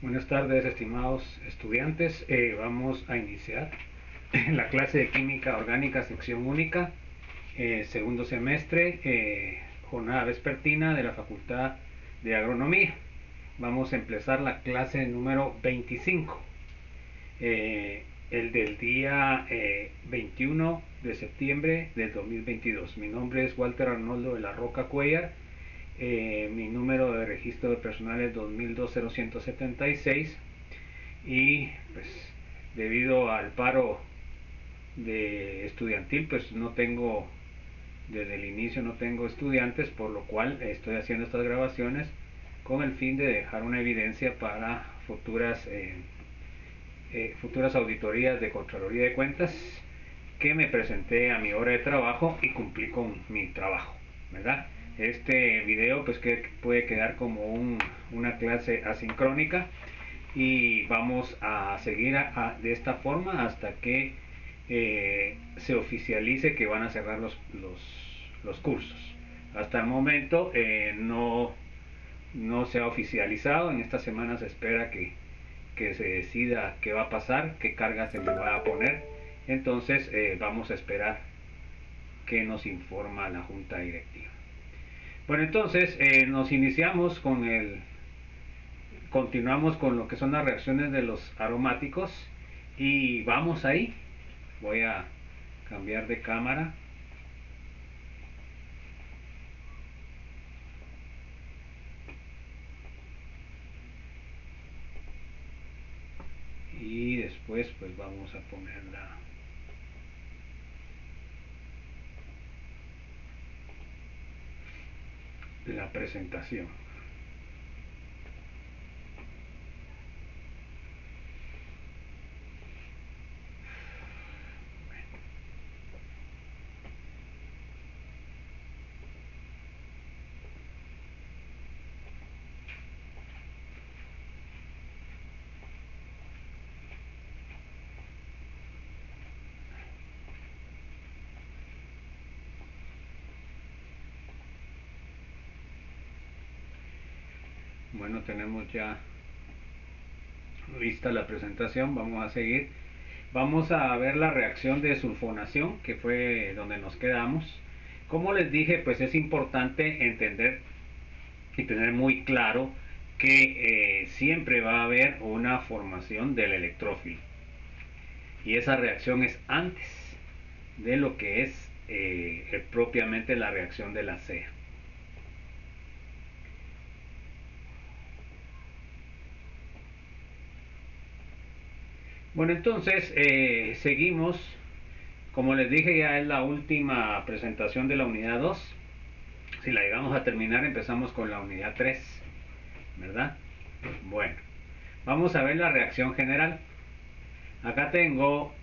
Buenas tardes, estimados estudiantes. Vamos a iniciar la clase de Química Orgánica, sección única, segundo semestre, jornada vespertina de la Facultad de Agronomía. Vamos a empezar la clase número 25, el del día 21 de septiembre del 2022. Mi nombre es Walter Arnoldo de la Roca Cuellar. Mi número de registro de personal es 2002-0176 y pues debido al paro de estudiantil pues no tengo, desde el inicio no tengo estudiantes, por lo cual estoy haciendo estas grabaciones con el fin de dejar una evidencia para futuras auditorías de Contraloría de Cuentas, que me presenté a mi hora de trabajo y cumplí con mi trabajo, ¿verdad? Este video pues que puede quedar como una clase asincrónica y vamos a seguir de esta forma hasta que se oficialice que van a cerrar los cursos. Hasta el momento no se ha oficializado. En esta semana se espera que se decida qué va a pasar, qué carga se le va a poner. Entonces vamos a esperar que nos informa la Junta Directiva. Bueno, entonces continuamos con lo que son las reacciones de los aromáticos y vamos ahí. Voy a cambiar de cámara. Y después pues vamos a poner la presentación. Bueno, tenemos ya lista la presentación. Vamos a seguir. Vamos a ver la reacción de sulfonación, que fue donde nos quedamos. Como les dije, pues es importante entender y tener muy claro que siempre va a haber una formación del electrófilo. Y esa reacción es antes de lo que es propiamente la reacción de la CEA. Bueno, entonces seguimos. Como les dije, ya es la última presentación de la unidad 2. Si la llegamos a terminar, empezamos con la unidad 3, ¿verdad? Bueno, vamos a ver la reacción general. Acá tengo,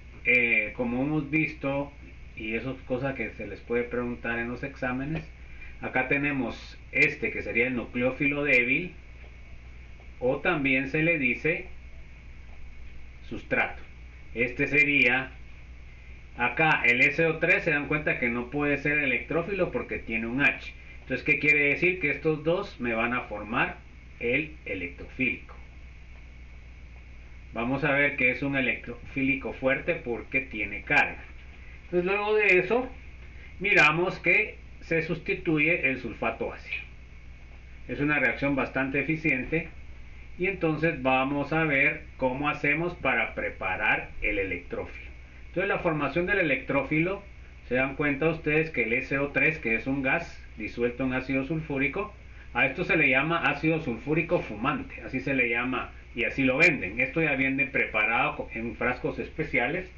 como hemos visto, y eso es cosa que se les puede preguntar en los exámenes, acá tenemos este que sería el nucleófilo débil, o también se le dice sustrato. Este sería, acá el SO3, se dan cuenta que no puede ser electrófilo porque tiene un H. Entonces, ¿qué quiere decir? Que estos dos me van a formar el electrofílico. Vamos a ver que es un electrofílico fuerte porque tiene carga. Entonces, luego de eso, miramos que se sustituye el sulfato ácido. Es una reacción bastante eficiente. Y entonces vamos a ver cómo hacemos para preparar el electrófilo. Entonces, la formación del electrófilo, se dan cuenta ustedes que el SO3, que es un gas disuelto en ácido sulfúrico, a esto se le llama ácido sulfúrico fumante, así se le llama y así lo venden. Esto ya viene preparado en frascos especiales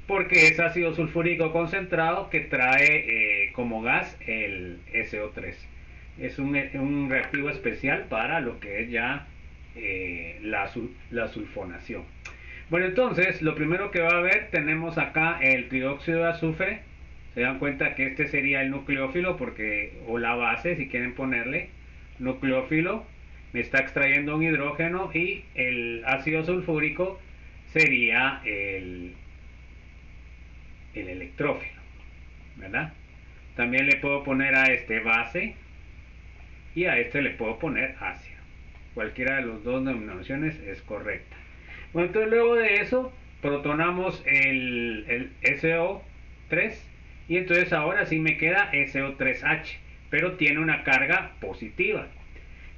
porque es ácido sulfúrico concentrado que trae como gas el SO3. Es un reactivo especial para lo que es ya la sulfonación. Bueno, entonces lo primero que va a haber, tenemos acá el trióxido de azufre. Se dan cuenta que este sería el nucleófilo, porque, o la base si quieren ponerle nucleófilo, me está extrayendo un hidrógeno, y el ácido sulfúrico sería el electrófilo, ¿verdad? También le puedo poner a este base y a este le puedo poner ácido. cualquiera de las dos denominaciones es correcta. Bueno, entonces luego de eso protonamos el SO3 y entonces ahora sí me queda SO3H, pero tiene una carga positiva.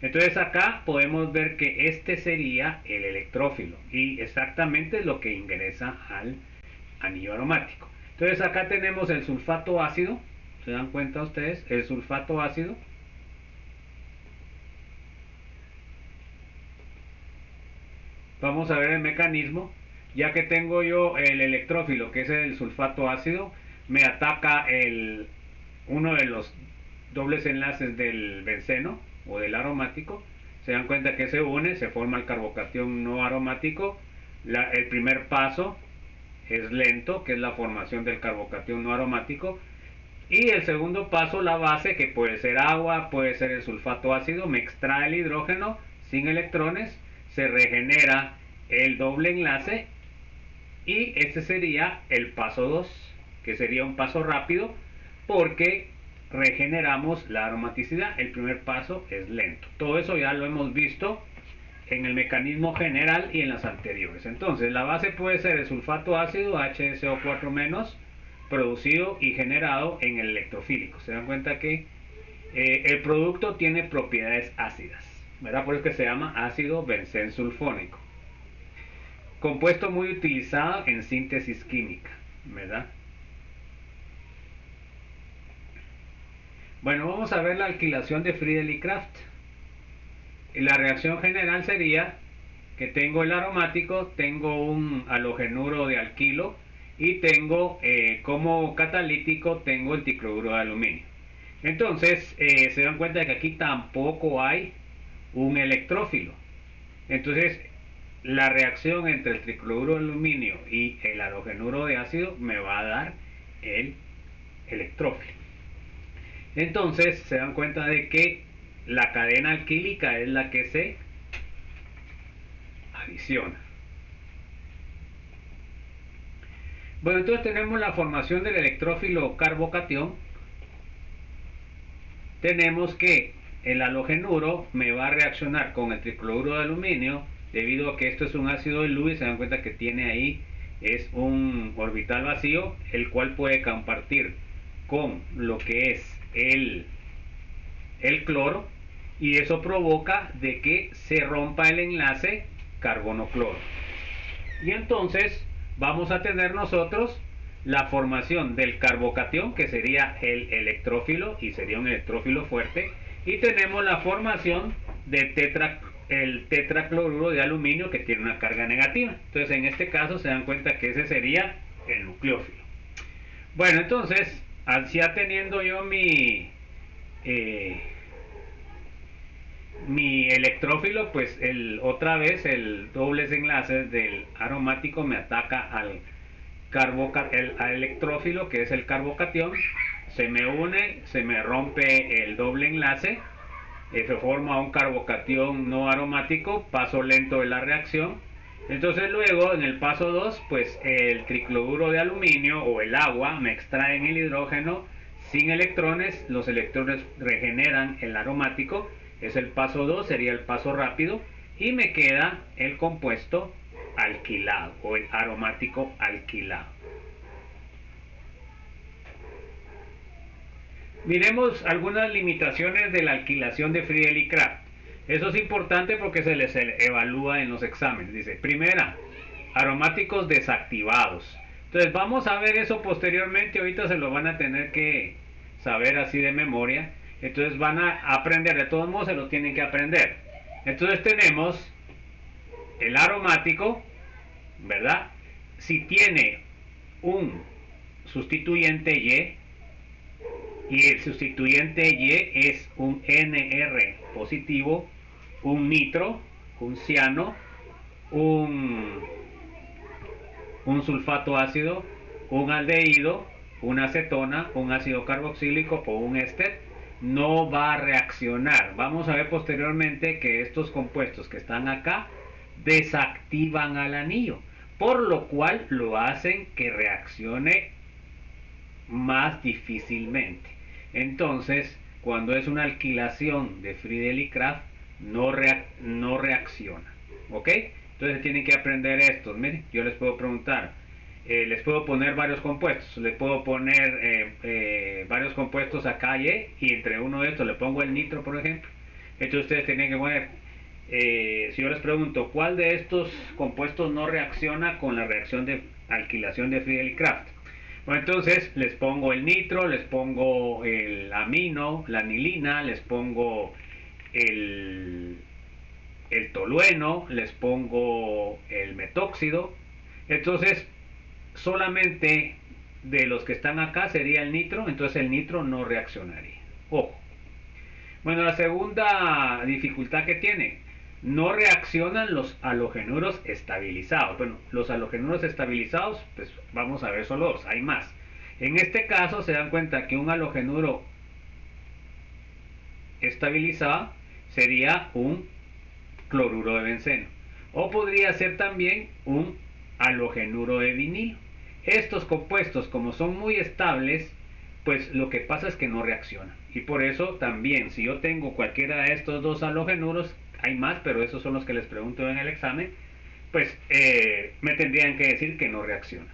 Entonces acá podemos ver que este sería el electrófilo y exactamente lo que ingresa al anillo aromático. Entonces acá tenemos el sulfato ácido, ¿se dan cuenta ustedes? El sulfato ácido. Vamos a ver el mecanismo. Ya que tengo yo el electrófilo, que es el sulfato ácido, me ataca uno de los dobles enlaces del benceno o del aromático. Se dan cuenta que se une, se forma el carbocatión no aromático. El primer paso es lento, que es la formación del carbocatión no aromático. Y el segundo paso, la base, que puede ser agua, puede ser el sulfato ácido, me extrae el hidrógeno sin electrones, se regenera el doble enlace y ese sería el paso 2, que sería un paso rápido porque regeneramos la aromaticidad. El primer paso es lento. Todo eso ya lo hemos visto en el mecanismo general y en las anteriores. Entonces la base puede ser el sulfato ácido HSO4- producido y generado en el electrofílico. Se dan cuenta que el producto tiene propiedades ácidas, ¿verdad? Por eso que se llama ácido benzensulfónico. Compuesto muy utilizado en síntesis química, ¿verdad? Bueno, vamos a ver la alquilación de Friedel y Crafts. La reacción general sería que tengo el aromático, tengo un halogenuro de alquilo y tengo como catalítico tengo el tricloruro de aluminio. Entonces se dan cuenta de que aquí tampoco hay un electrófilo. Entonces la reacción entre el tricloruro de aluminio y el halogenuro de ácido me va a dar el electrófilo. Entonces se dan cuenta de que la cadena alquílica es la que se adiciona. Bueno, entonces tenemos la formación del electrófilo carbocatión. Tenemos que el halogenuro me va a reaccionar con el tricloruro de aluminio debido a que esto es un ácido de Lewis. Se dan cuenta que tiene ahí es un orbital vacío, el cual puede compartir con lo que es el cloro, y eso provoca de que se rompa el enlace carbono-cloro. Y entonces vamos a tener nosotros la formación del carbocatión, que sería el electrófilo y sería un electrófilo fuerte, y tenemos la formación de el tetracloruro de aluminio, que tiene una carga negativa. Entonces en este caso se dan cuenta que ese sería el nucleófilo. Bueno, entonces ya teniendo yo mi electrófilo, pues otra vez el dobles enlaces del aromático me ataca al electrófilo, que es el carbocatión, se me une, se me rompe el doble enlace, se forma un carbocatión no aromático, paso lento de la reacción. Entonces luego en el paso 2, pues el tricloruro de aluminio o el agua me extraen el hidrógeno sin electrones, los electrones regeneran el aromático, es el paso 2, sería el paso rápido, y me queda el compuesto alquilado o el aromático alquilado. Miremos algunas limitaciones de la alquilación de Friedel y Crafts. Eso es importante porque se les evalúa en los exámenes. Dice, primera, aromáticos desactivados. Entonces vamos a ver eso posteriormente, ahorita se lo van a tener que saber así de memoria. Entonces van a aprender, de todos modos se lo tienen que aprender. Entonces tenemos el aromático, ¿verdad? Si tiene un sustituyente y el sustituyente Y es un NR positivo, un nitro, un ciano, un sulfato ácido, un aldehído, una acetona, un ácido carboxílico o un éster, no va a reaccionar. Vamos a ver posteriormente que estos compuestos que están acá desactivan al anillo, por lo cual lo hacen que reaccione más difícilmente. Entonces, cuando es una alquilación de Friedel y Crafts, no reacciona. ¿Ok? Entonces tienen que aprender estos. Miren, yo les puedo preguntar, les puedo poner varios compuestos, les puedo poner varios compuestos acá y entre uno de estos le pongo el nitro, por ejemplo. Entonces ustedes tienen que poner, si yo les pregunto, ¿cuál de estos compuestos no reacciona con la reacción de alquilación de Friedel-Crafts? Bueno, entonces les pongo el nitro, les pongo el amino, la anilina, les pongo el, el tolueno, les pongo el metóxido. Entonces, solamente de los que están acá sería el nitro, entonces el nitro no reaccionaría. Ojo. Bueno, la segunda dificultad que tiene, no reaccionan los halogenuros estabilizados. Bueno, los halogenuros estabilizados, pues vamos a ver solo dos, hay más. En este caso se dan cuenta que un halogenuro estabilizado sería un cloruro de benceno. O podría ser también un halogenuro de vinilo. Estos compuestos, como son muy estables, pues lo que pasa es que no reaccionan. Y por eso también, si yo tengo cualquiera de estos dos halogenuros, hay más, pero esos son los que les pregunto en el examen, pues me tendrían que decir que no reaccionan.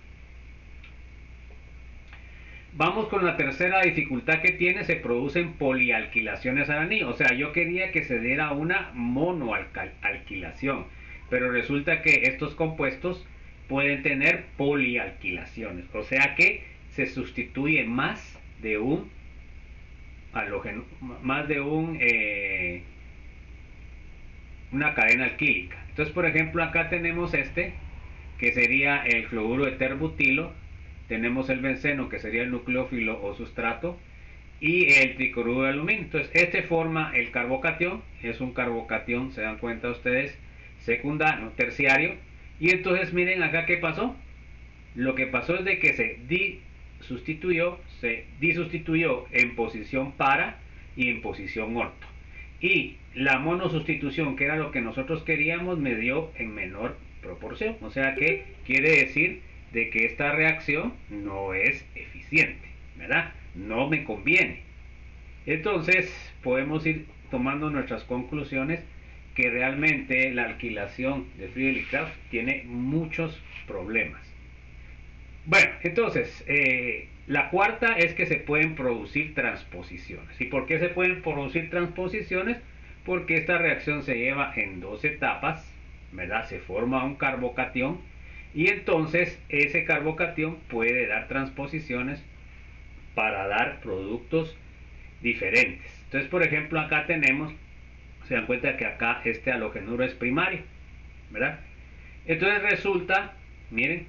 Vamos con la tercera dificultad que tiene, se producen polialquilaciones al anillo. O sea, yo quería que se diera una monoalquilación, pero resulta que estos compuestos pueden tener polialquilaciones. O sea que se sustituye más de un halógeno, más de una cadena alquílica. Entonces, por ejemplo, acá tenemos este, que sería el cloruro de terbutilo, tenemos el benceno, que sería el nucleófilo o sustrato, y el tricloruro de aluminio. Entonces, este forma el carbocatión, es un carbocatión, se dan cuenta ustedes, secundario, terciario, y entonces miren acá qué pasó. Lo que pasó es de que se disustituyó en posición para y en posición orto. Y la monosustitución, que era lo que nosotros queríamos, me dio en menor proporción. O sea que quiere decir de que esta reacción no es eficiente, ¿verdad? No me conviene. Entonces podemos ir tomando nuestras conclusiones que realmente la alquilación de Friedel-Crafts tiene muchos problemas. Bueno, entonces, la cuarta es que se pueden producir transposiciones. ¿Y por qué se pueden producir transposiciones? Porque esta reacción se lleva en dos etapas, ¿verdad? Se forma un carbocatión y entonces ese carbocatión puede dar transposiciones para dar productos diferentes. Entonces, por ejemplo, acá tenemos, se dan cuenta que acá este halogenuro es primario, ¿verdad? Entonces resulta, miren,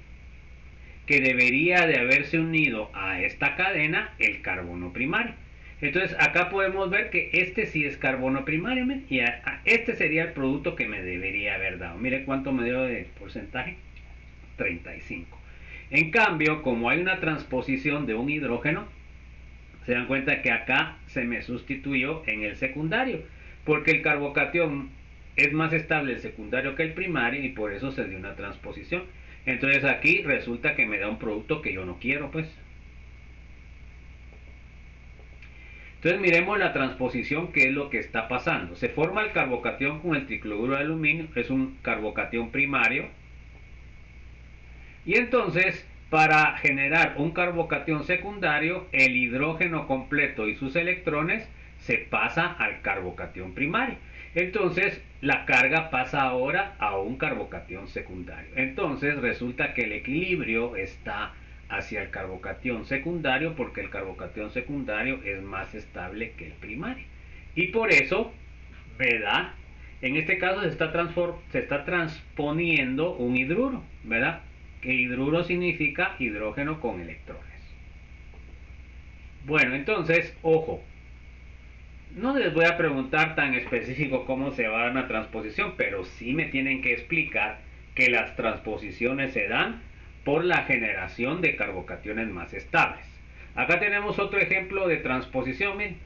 que debería de haberse unido a esta cadena el carbono primario. Entonces acá podemos ver que este sí es carbono primario, y este sería el producto que me debería haber dado. Mire cuánto me dio de porcentaje, 35. En cambio, como hay una transposición de un hidrógeno, se dan cuenta que acá se me sustituyó en el secundario, porque el carbocatión es más estable el secundario que el primario y por eso se dio una transposición. Entonces aquí resulta que me da un producto que yo no quiero, pues. Entonces miremos la transposición, que es lo que está pasando. Se forma el carbocatión con el tricloruro de aluminio, es un carbocatión primario. Y entonces, para generar un carbocatión secundario, el hidrógeno completo y sus electrones se pasa al carbocatión primario. Entonces, la carga pasa ahora a un carbocatión secundario. Entonces, resulta que el equilibrio está hacia el carbocatión secundario porque el carbocatión secundario es más estable que el primario. Y por eso, ¿verdad? En este caso se está transponiendo un hidruro, ¿verdad? Que hidruro significa hidrógeno con electrones. Bueno, entonces, ojo, no les voy a preguntar tan específico cómo se va a dar una transposición, pero sí me tienen que explicar que las transposiciones se dan por la generación de carbocationes más estables. Acá tenemos otro ejemplo de transposición. Miren,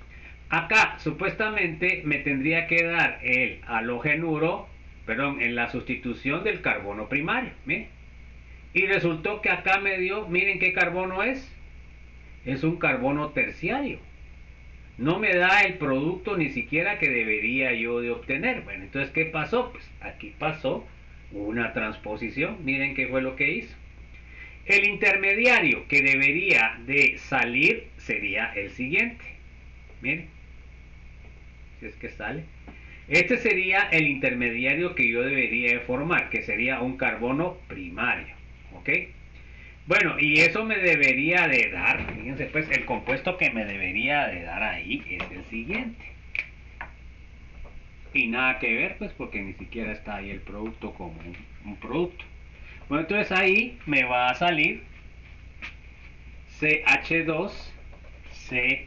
acá supuestamente me tendría que dar el halogenuro, perdón, en la sustitución del carbono primario. Miren. Y resultó que acá me dio, miren qué carbono es un carbono terciario. No me da el producto ni siquiera que debería yo de obtener. Bueno, entonces, ¿qué pasó? Pues aquí pasó una transposición. Miren qué fue lo que hizo. El intermediario que debería de salir sería el siguiente. Miren, si es que sale. Este sería el intermediario que yo debería de formar, que sería un carbono primario. ¿Ok? Bueno, y eso me debería de dar, fíjense pues, el compuesto que me debería de dar ahí es el siguiente. Y nada que ver, pues, porque ni siquiera está ahí el producto como un producto. Bueno, entonces ahí me va a salir CH2, C,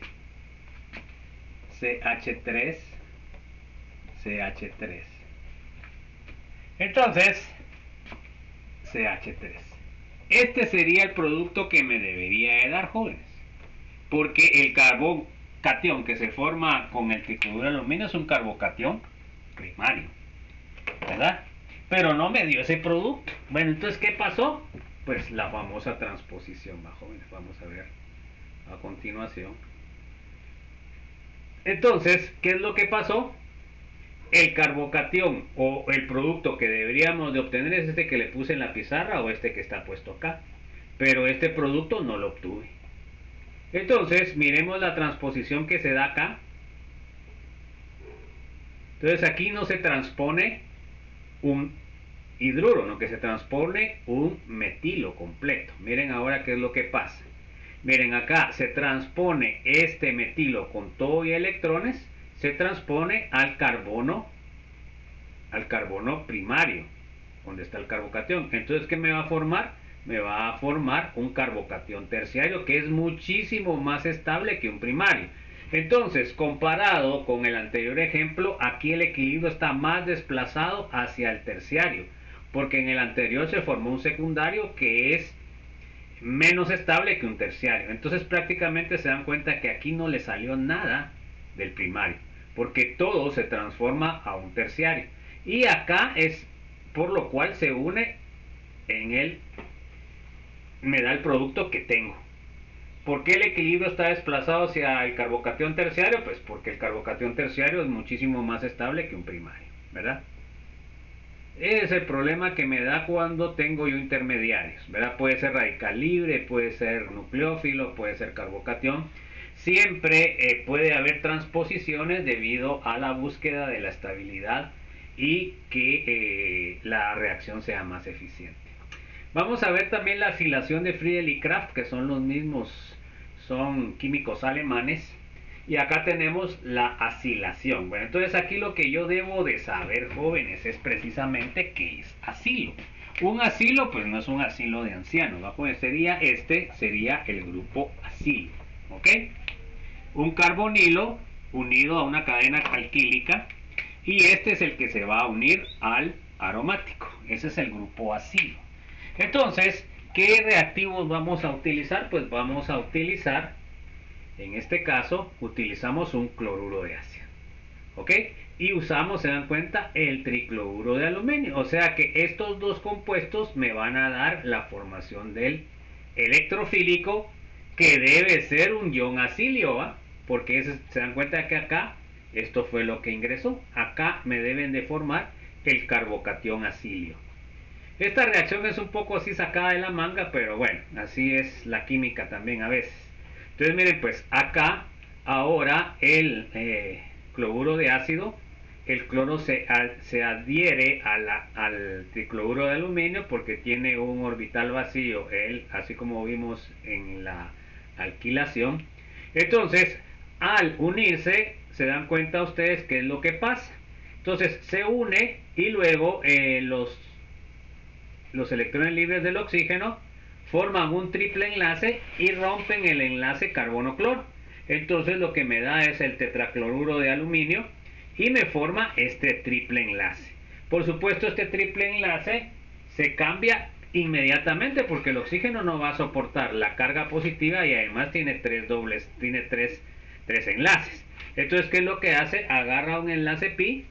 CH3, CH3. Entonces, CH3. Este sería el producto que me debería de dar, jóvenes. Porque el carbocatión que se forma con el tricloruro de aluminio es un carbocatión primario, ¿verdad? Pero no me dio ese producto. Bueno, entonces, ¿qué pasó? Pues la famosa transposición, jóvenes. Vamos a ver a continuación. Entonces, ¿qué es lo que pasó? El carbocatión o el producto que deberíamos de obtener es este que le puse en la pizarra o este que está puesto acá. Pero este producto no lo obtuve. Entonces, miremos la transposición que se da acá. Entonces aquí no se transpone un hidruro, no, que se transpone un metilo completo. Miren ahora qué es lo que pasa. Miren acá, se transpone este metilo con todo y electrones, se transpone al carbono primario, donde está el carbocatión. Entonces, ¿qué me va a formar? Me va a formar un carbocatión terciario que es muchísimo más estable que un primario. Entonces, comparado con el anterior ejemplo, aquí el equilibrio está más desplazado hacia el terciario, porque en el anterior se formó un secundario que es menos estable que un terciario. Entonces prácticamente se dan cuenta que aquí no le salió nada del primario, porque todo se transforma a un terciario. Y acá es por lo cual se une en el, me da el producto que tengo. ¿Por qué el equilibrio está desplazado hacia el carbocatión terciario? Pues porque el carbocatión terciario es muchísimo más estable que un primario, ¿verdad? Ese es el problema que me da cuando tengo yo intermediarios, ¿verdad? Puede ser radical libre, puede ser nucleófilo, puede ser carbocatión. Siempre puede haber transposiciones debido a la búsqueda de la estabilidad y que la reacción sea más eficiente. Vamos a ver también la afilación de Friedel y Kraft, que son los mismos, son químicos alemanes. Y acá tenemos la asilación. Bueno, entonces aquí lo que yo debo de saber, jóvenes, es precisamente qué es asilo. Un asilo, pues no es un asilo de ancianos, ¿va? Pues sería el grupo asilo, ¿ok? Un carbonilo unido a una cadena alquílica y este es el que se va a unir al aromático. Ese es el grupo asilo. Entonces, ¿qué reactivos vamos a utilizar? Pues vamos a utilizar, en este caso, utilizamos un cloruro de ácido. ¿Ok? Y usamos, se dan cuenta, el tricloruro de aluminio. O sea que estos dos compuestos me van a dar la formación del electrofílico, que debe ser un ion acilio, ¿va? Porque se dan cuenta que acá, esto fue lo que ingresó. Acá me deben de formar el carbocatión acilio. Esta reacción es un poco así sacada de la manga, pero bueno, así es la química también a veces. Entonces miren, pues acá ahora el cloruro de ácido, el cloro se adhiere al tricloruro de aluminio porque tiene un orbital vacío, así como vimos en la alquilación. Entonces, al unirse, se dan cuenta ustedes qué es lo que pasa. Entonces se une y luego los electrones libres del oxígeno forman un triple enlace y rompen el enlace carbono-cloro. Entonces lo que me da es el tetracloruro de aluminio y me forma este triple enlace. Por supuesto, este triple enlace se cambia inmediatamente porque el oxígeno no va a soportar la carga positiva y además tiene tres enlaces. Entonces, ¿qué es lo que hace? Agarra un enlace pi,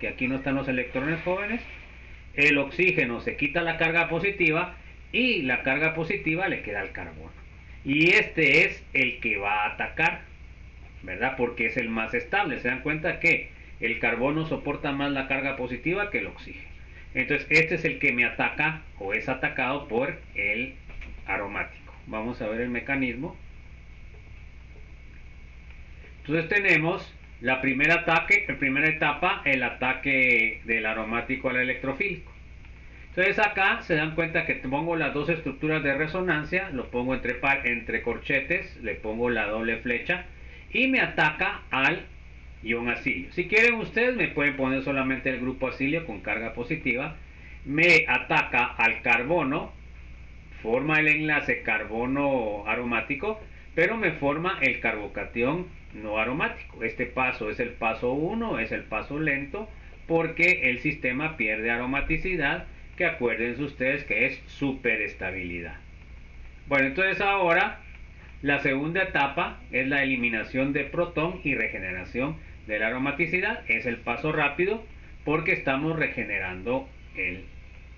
que aquí no están los electrones jóvenes, el oxígeno se quita la carga positiva y la carga positiva le queda al carbono. Y este es el que va a atacar, ¿verdad? Porque es el más estable. Se dan cuenta que el carbono soporta más la carga positiva que el oxígeno. Entonces este es el que me ataca o es atacado por el aromático. Vamos a ver el mecanismo. Entonces tenemos la primera etapa, el ataque del aromático al electrofílico. Entonces acá se dan cuenta que pongo las dos estructuras de resonancia, lo pongo entre corchetes, le pongo la doble flecha y me ataca al ion acilio. Si quieren ustedes me pueden poner solamente el grupo acilio con carga positiva. Me ataca al carbono, forma el enlace carbono aromático, pero me forma el carbocatión no aromático. Este paso es el paso 1, es el paso lento, porque el sistema pierde aromaticidad, que acuérdense ustedes que es superestabilidad. Bueno, entonces ahora la segunda etapa es la eliminación de protón y regeneración de la aromaticidad. Es el paso rápido porque estamos regenerando el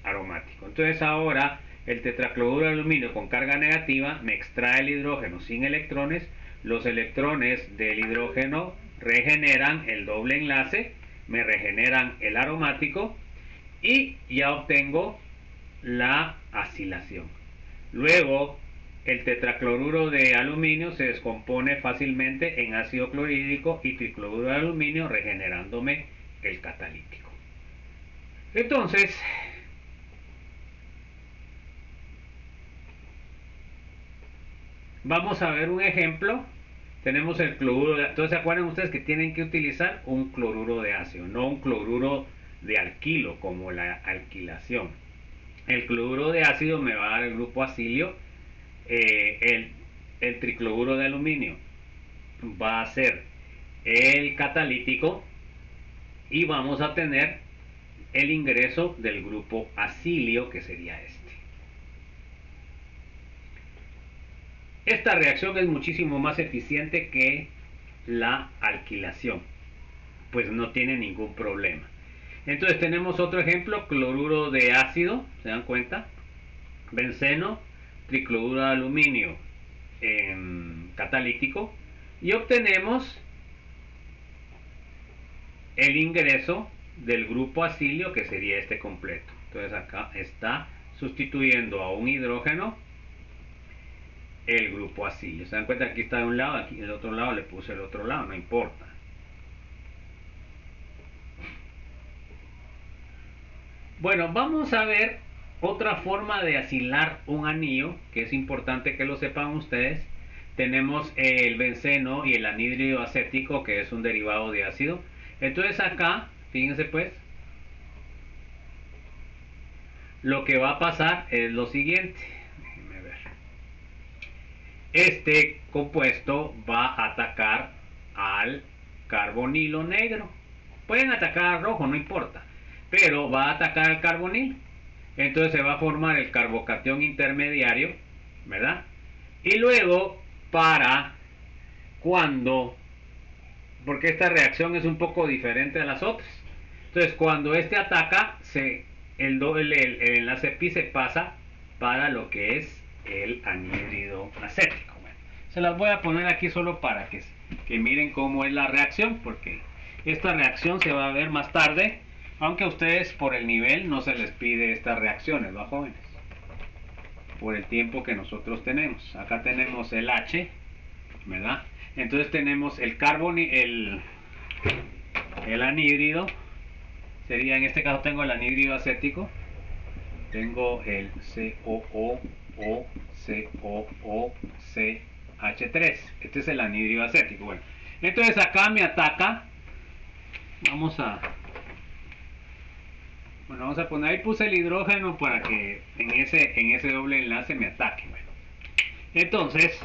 aromático. Entonces ahora el tetracloruro de aluminio con carga negativa me extrae el hidrógeno sin electrones. Los electrones del hidrógeno regeneran el doble enlace, me regeneran el aromático y ya obtengo la acilación. Luego el tetracloruro de aluminio se descompone fácilmente en ácido clorhídrico y tricloruro de aluminio, regenerándome el catalítico. Entonces, vamos a ver un ejemplo. Tenemos el cloruro de... Entonces, ¿se acuerdan ustedes que tienen que utilizar un cloruro de ácido, no un cloruro de alquilo como la alquilación? El cloruro de ácido me va a dar el grupo acilio. El tricloruro de aluminio va a ser el catalítico y vamos a tener el ingreso del grupo acilio, que sería este. Esta reacción es muchísimo más eficiente que la alquilación, pues no tiene ningún problema. Entonces tenemos otro ejemplo, cloruro de ácido, ¿se dan cuenta? Benceno, tricloruro de aluminio catalítico, y obtenemos el ingreso del grupo acilio, que sería este completo. Entonces acá está sustituyendo a un hidrógeno el grupo acilio. Se dan cuenta, aquí está de un lado, aquí del otro lado le puse el otro lado, no importa. Bueno, vamos a ver otra forma de acilar un anillo, que es importante que lo sepan ustedes. Tenemos el benceno y el anhídrido acético, que es un derivado de ácido. Entonces acá, fíjense pues, lo que va a pasar es lo siguiente. Déjenme ver. Este compuesto va a atacar al carbonilo negro. Pueden atacar al rojo, no importa, pero va a atacar al carbonilo. Entonces se va a formar el carbocatión intermediario, ¿verdad? Y luego, para cuando, porque esta reacción es un poco diferente a las otras, entonces cuando este ataca, el enlace pi se pasa para lo que es el anhídrido acético. Bueno, se las voy a poner aquí solo para que miren cómo es la reacción, porque esta reacción se va a ver más tarde, aunque a ustedes por el nivel no se les pide estas reacciones, ¿va, jóvenes? Por el tiempo que nosotros tenemos. Acá tenemos el H, ¿verdad? Entonces tenemos el anhídrido, sería, en este caso tengo el anhídrido acético, tengo el COOCOOCH3, este es el anhídrido acético. Bueno, entonces acá me ataca, vamos a poner, ahí puse el hidrógeno para que en ese doble enlace me ataque. Bueno, entonces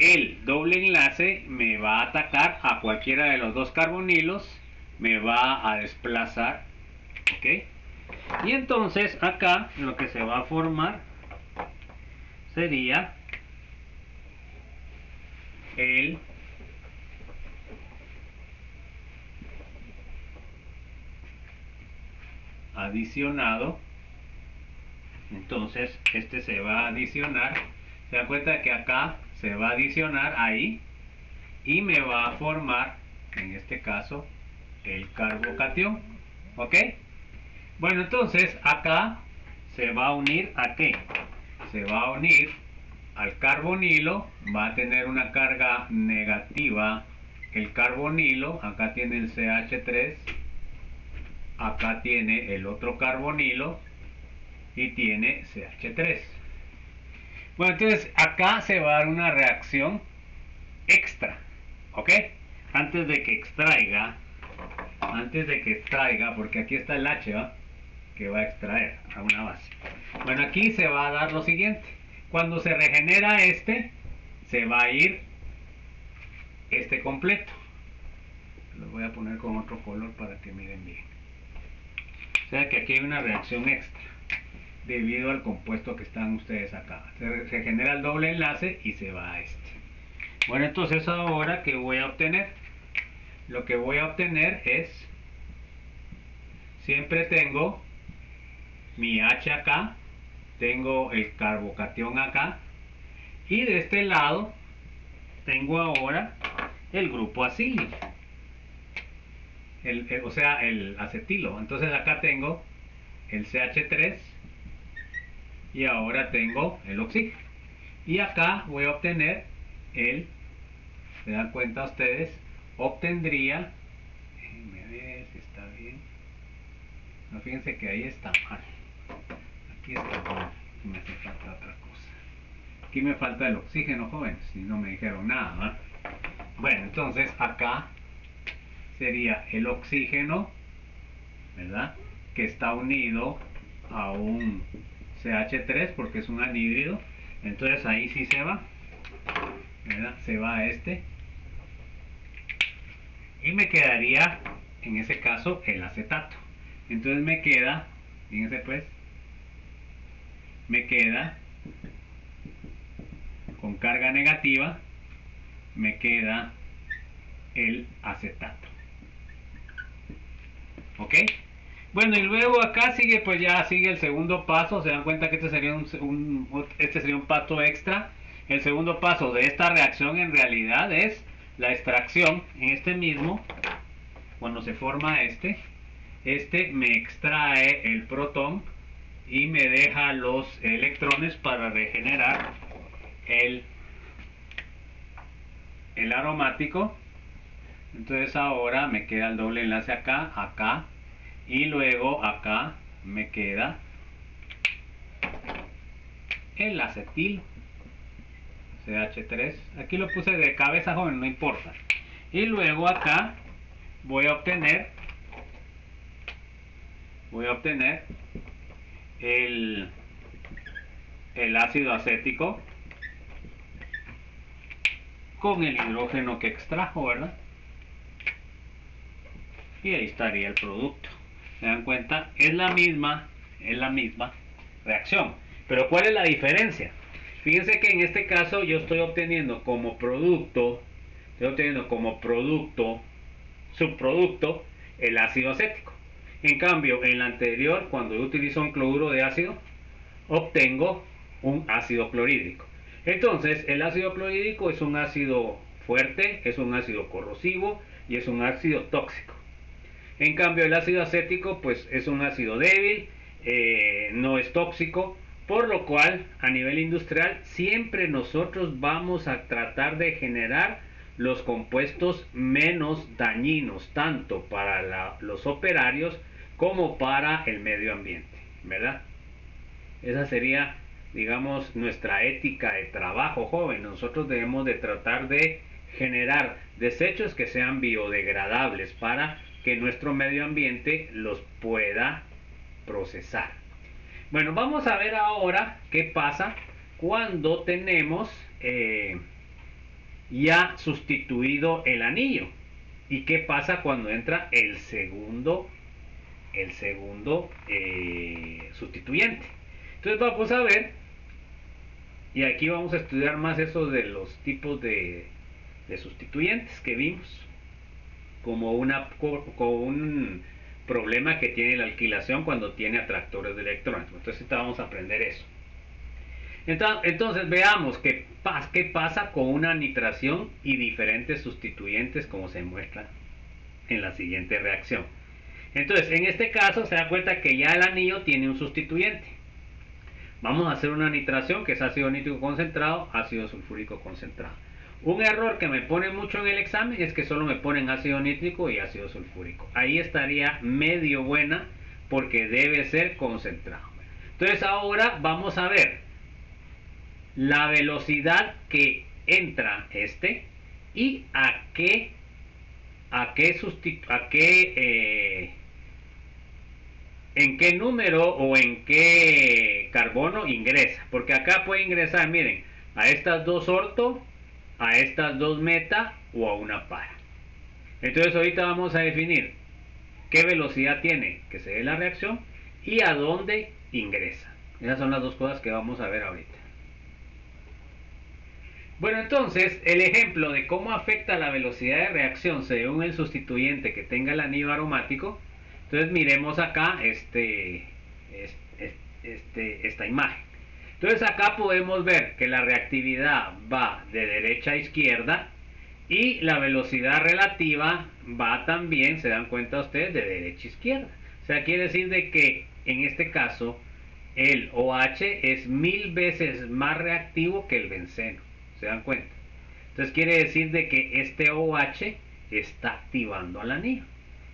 el doble enlace me va a atacar a cualquiera de los dos carbonilos, me va a desplazar, ¿ok? Y entonces acá lo que se va a formar sería el adicionado. Entonces este se va a adicionar, se da cuenta que acá se va a adicionar ahí, y me va a formar, en este caso, el carbocatión. ¿Ok? Bueno, entonces acá se va a unir ¿a qué? Se va a unir al carbonilo, va a tener una carga negativa el carbonilo, acá tiene el CH3, acá tiene el otro carbonilo y tiene CH3. Bueno, entonces acá se va a dar una reacción extra, ¿ok? Antes de que extraiga, porque aquí está el H, ¿va? Que va a extraer a una base. Bueno, aquí se va a dar lo siguiente. Cuando se regenera este, se va a ir este completo. Lo voy a poner con otro color para que miren bien. O sea que aquí hay una reacción extra debido al compuesto que están ustedes acá. Se genera el doble enlace y se va a este. Bueno, entonces ahora, ¿qué voy a obtener? Lo que voy a obtener es, siempre tengo mi H acá, tengo el carbocatión acá, y de este lado tengo ahora el grupo acílico, o sea, el acetilo. Entonces acá tengo el CH3 y ahora tengo el oxígeno. Y acá voy a obtener el, ¿se dan cuenta ustedes? Obtendría, déjenme ver si está bien. No, fíjense que ahí está mal. Aquí está mal. Aquí me hace falta otra cosa. Aquí me falta el oxígeno, jóvenes. Y no me dijeron nada, ¿no? Bueno, entonces acá sería el oxígeno, ¿verdad? Que está unido a un CH3 porque es un anhídrido. Entonces ahí sí se va, ¿verdad? Se va a este. Y me quedaría, en ese caso, el acetato. Entonces me queda, fíjense pues, me queda con carga negativa, me queda el acetato. ¿Ok? Bueno, y luego acá sigue, pues ya sigue el segundo paso. Se dan cuenta que este sería un paso extra. El segundo paso de esta reacción en realidad es la extracción. En este mismo, cuando se forma este me extrae el protón y me deja los electrones para regenerar el aromático. Entonces ahora me queda el doble enlace acá, acá, y luego acá me queda el acetil CH3. Aquí lo puse de cabeza, joven, no importa. Y luego acá voy a obtener el, el ácido acético con el hidrógeno que extrajo, ¿verdad? Y ahí estaría el producto. ¿Se dan cuenta? Es la misma reacción. Pero ¿cuál es la diferencia? Fíjense que en este caso yo estoy obteniendo como producto, subproducto, el ácido acético. En cambio, en la anterior, cuando yo utilizo un cloruro de ácido, obtengo un ácido clorhídrico. Entonces, el ácido clorhídrico es un ácido fuerte, es un ácido corrosivo y es un ácido tóxico. En cambio, el ácido acético pues es un ácido débil, no es tóxico, por lo cual a nivel industrial siempre nosotros vamos a tratar de generar los compuestos menos dañinos, tanto para los operarios como para el medio ambiente, ¿verdad? Esa sería, digamos, nuestra ética de trabajo, joven. Nosotros debemos de tratar de generar desechos que sean biodegradables para que nuestro medio ambiente los pueda procesar. Bueno, vamos a ver ahora qué pasa cuando tenemos ya sustituido el anillo y qué pasa cuando entra el segundo sustituyente. Entonces vamos a ver, y aquí vamos a estudiar más eso de los tipos de sustituyentes que vimos, como un problema que tiene la alquilación cuando tiene atractores de electrones. Entonces vamos a aprender eso. Entonces veamos qué pasa con una nitración y diferentes sustituyentes como se muestra en la siguiente reacción. Entonces, en este caso se da cuenta que ya el anillo tiene un sustituyente. Vamos a hacer una nitración que es ácido nítrico concentrado, ácido sulfúrico concentrado. Un error que me pone mucho en el examen es que solo me ponen ácido nítrico y ácido sulfúrico. Ahí estaría medio buena porque debe ser concentrado. Entonces ahora vamos a ver la velocidad que entra y en qué número o en qué carbono ingresa. Porque acá puede ingresar, miren, a estas dos orto, a estas dos meta o a una para. Entonces ahorita vamos a definir qué velocidad tiene que se dé la reacción y a dónde ingresa. Esas son las dos cosas que vamos a ver ahorita. Bueno, entonces el ejemplo de cómo afecta la velocidad de reacción según el sustituyente que tenga el anillo aromático. Entonces miremos acá esta imagen. Entonces acá podemos ver que la reactividad va de derecha a izquierda y la velocidad relativa va también, se dan cuenta ustedes, de derecha a izquierda. O sea, quiere decir de que en este caso el OH es 1000 veces más reactivo que el benceno. ¿Se dan cuenta? Entonces quiere decir de que este OH está activando al anillo.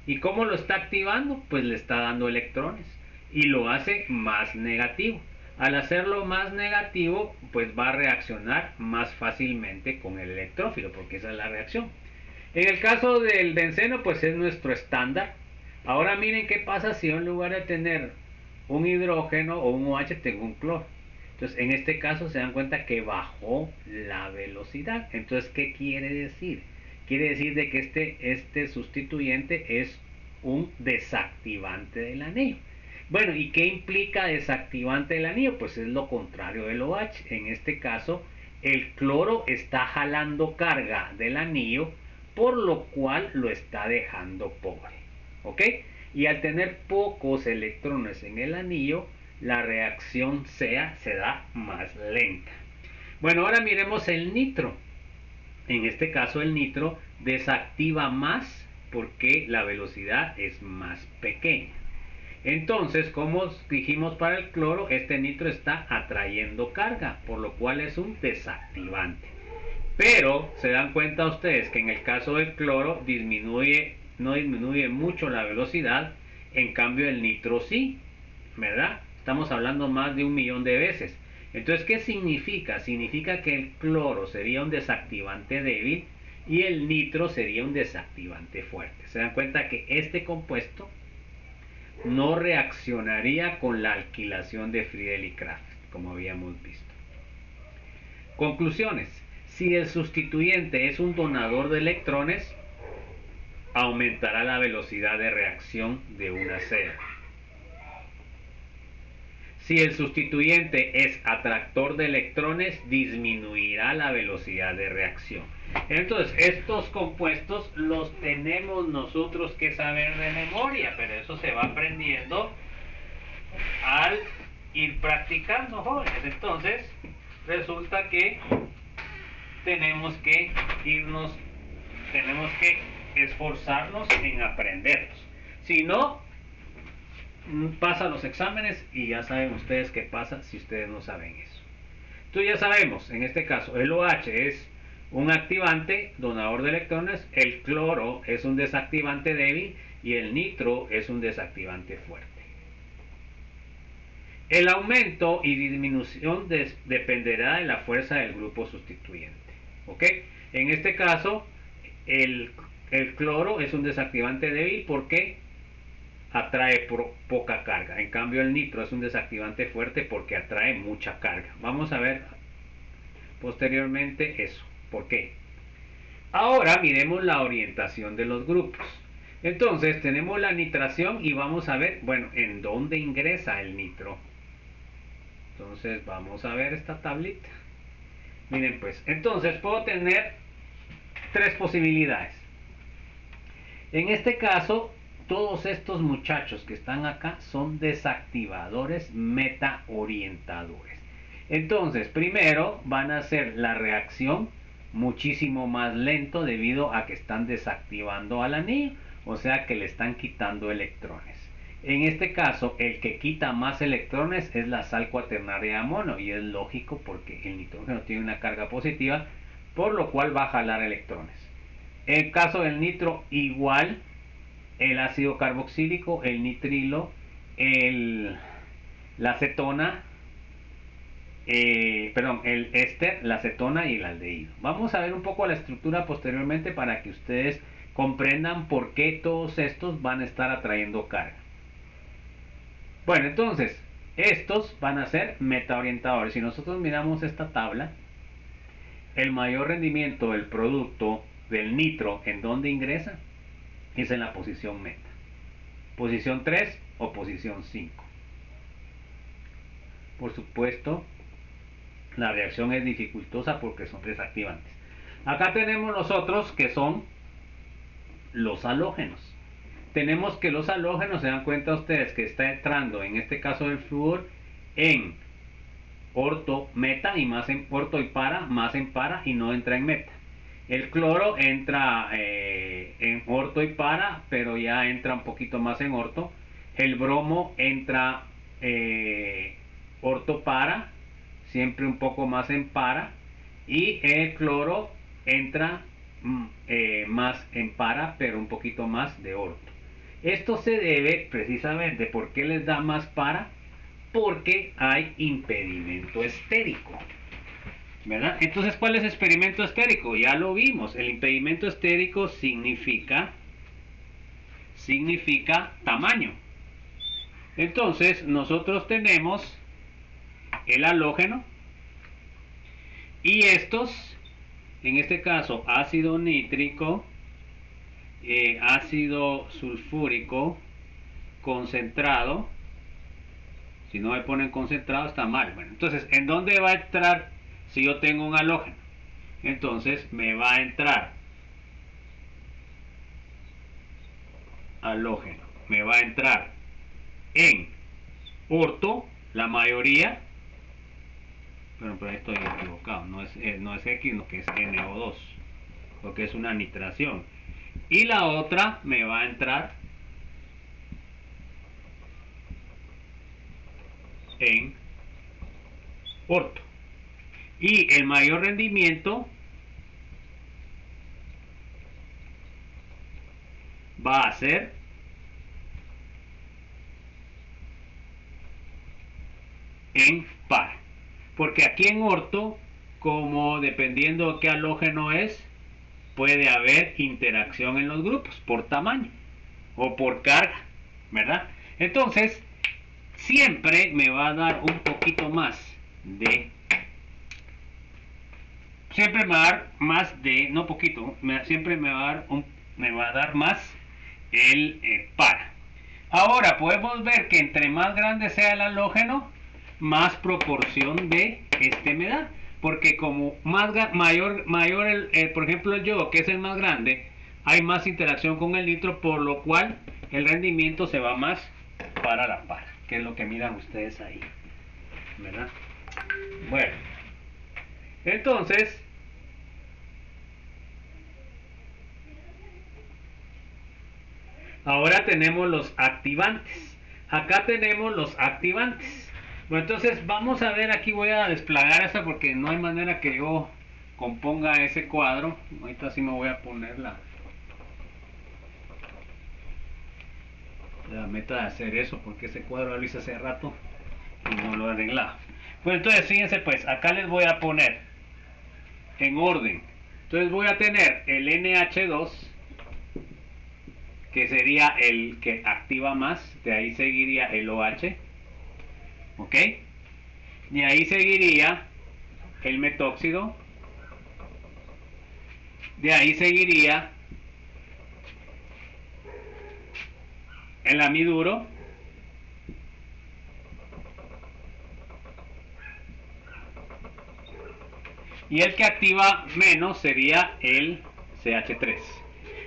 ¿Y cómo lo está activando? Pues le está dando electrones y lo hace más negativo. Al hacerlo más negativo, pues va a reaccionar más fácilmente con el electrófilo, porque esa es la reacción. En el caso del benceno, pues es nuestro estándar. Ahora miren qué pasa si en lugar de tener un hidrógeno o un OH tengo un cloro. Entonces, en este caso se dan cuenta que bajó la velocidad. Entonces, ¿qué quiere decir? Quiere decir de que este sustituyente es un desactivante del anillo. Bueno, ¿y qué implica desactivante del anillo? Pues es lo contrario del OH. En este caso, el cloro está jalando carga del anillo, por lo cual lo está dejando pobre. ¿Ok? Y al tener pocos electrones en el anillo, la reacción se da más lenta. Bueno, ahora miremos el nitro. En este caso el nitro desactiva más porque la velocidad es más pequeña. Entonces, como dijimos para el cloro, este nitro está atrayendo carga, por lo cual es un desactivante. Pero se dan cuenta ustedes que en el caso del cloro no disminuye mucho la velocidad, en cambio el nitro sí, ¿verdad? Estamos hablando más de 1.000.000 de veces. Entonces, ¿qué significa? Significa que el cloro sería un desactivante débil y el nitro sería un desactivante fuerte. Se dan cuenta que este compuesto no reaccionaría con la alquilación de Friedel y Kraft, como habíamos visto. Conclusiones. Si el sustituyente es un donador de electrones, aumentará la velocidad de reacción de una seda. Si el sustituyente es atractor de electrones, disminuirá la velocidad de reacción. Entonces, estos compuestos los tenemos nosotros que saber de memoria, pero eso se va aprendiendo al ir practicando, jóvenes. Entonces, resulta que tenemos que esforzarnos en aprenderlos. Si no, pasan los exámenes y ya saben ustedes qué pasa si ustedes no saben eso. Entonces ya sabemos, en este caso el OH es un activante donador de electrones, el cloro es un desactivante débil y el nitro es un desactivante fuerte. El aumento y disminución dependerá de la fuerza del grupo sustituyente. ¿Ok? En este caso el cloro es un desactivante débil porque atrae poca carga. En cambio el nitro es un desactivante fuerte porque atrae mucha carga. Vamos a ver posteriormente eso. ¿Por qué? Ahora miremos la orientación de los grupos. Entonces tenemos la nitración y vamos a ver, bueno, en dónde ingresa el nitro. Entonces vamos a ver esta tablita. Miren pues, entonces puedo tener tres posibilidades. En este caso, todos estos muchachos que están acá son desactivadores meta orientadores. Entonces, primero van a hacer la reacción muchísimo más lento debido a que están desactivando al anillo, o sea que le están quitando electrones. En este caso, el que quita más electrones es la sal cuaternaria de amonio, y es lógico porque el nitrógeno tiene una carga positiva, por lo cual va a jalar electrones. En el caso del nitro, igual, el ácido carboxílico, el nitrilo, la acetona, el éster, la acetona y el aldehído. Vamos a ver un poco la estructura posteriormente para que ustedes comprendan por qué todos estos van a estar atrayendo carga. Bueno, entonces, estos van a ser metaorientadores. Si nosotros miramos esta tabla, el mayor rendimiento del producto del nitro, ¿en dónde ingresa? Es en la posición meta. Posición 3 o posición 5. Por supuesto, la reacción es dificultosa porque son desactivantes. Acá tenemos los otros que son los halógenos. Tenemos que los halógenos, se dan cuenta ustedes que está entrando, en este caso del flúor, en orto meta y más en orto y para, más en para y no entra en meta. El cloro entra en orto y para, pero ya entra un poquito más en orto. El bromo entra orto para, siempre un poco más en para. Y el cloro entra más en para, pero un poquito más de orto. Esto se debe precisamente, ¿por qué les da más para? Porque hay impedimento estérico, ¿verdad? Entonces, ¿cuál es el experimento estérico? Ya lo vimos. El impedimento estérico significa tamaño. Entonces, nosotros tenemos el halógeno y estos, en este caso, ácido nítrico, ácido sulfúrico concentrado. Si no me ponen concentrado está mal. Bueno, entonces, ¿en dónde va a entrar si yo tengo un halógeno? Entonces me va a entrar halógeno, me va a entrar en orto, la mayoría, pero estoy equivocado, no es X, no, que es NO2, lo que es una nitración. Y la otra me va a entrar en orto. Y el mayor rendimiento va a ser en par. Porque aquí en orto, como dependiendo de qué halógeno es, puede haber interacción en los grupos por tamaño o por carga, ¿verdad? Entonces, siempre me va a dar un poquito más de, siempre me va a dar más de, no poquito, siempre me va a dar más el par. Ahora podemos ver que entre más grande sea el halógeno, más proporción de este me da, porque como mayor por ejemplo el yodo, que es el más grande, hay más interacción con el nitro, por lo cual el rendimiento se va más para la par, que es lo que miran ustedes ahí, ¿verdad? Bueno, entonces ahora tenemos los activantes. Acá tenemos los activantes. Bueno, entonces vamos a ver, aquí voy a desplegar esta porque no hay manera que yo componga ese cuadro. Ahorita sí me voy a poner la meta de hacer eso, porque ese cuadro lo hice hace rato y no lo he arreglado. Pues entonces fíjense, pues acá les voy a poner en orden. Entonces voy a tener el NH2, que sería el que activa más, de ahí seguiría el OH, ¿ok? Y ahí seguiría el metóxido, de ahí seguiría el amiduro, y el que activa menos sería el CH3.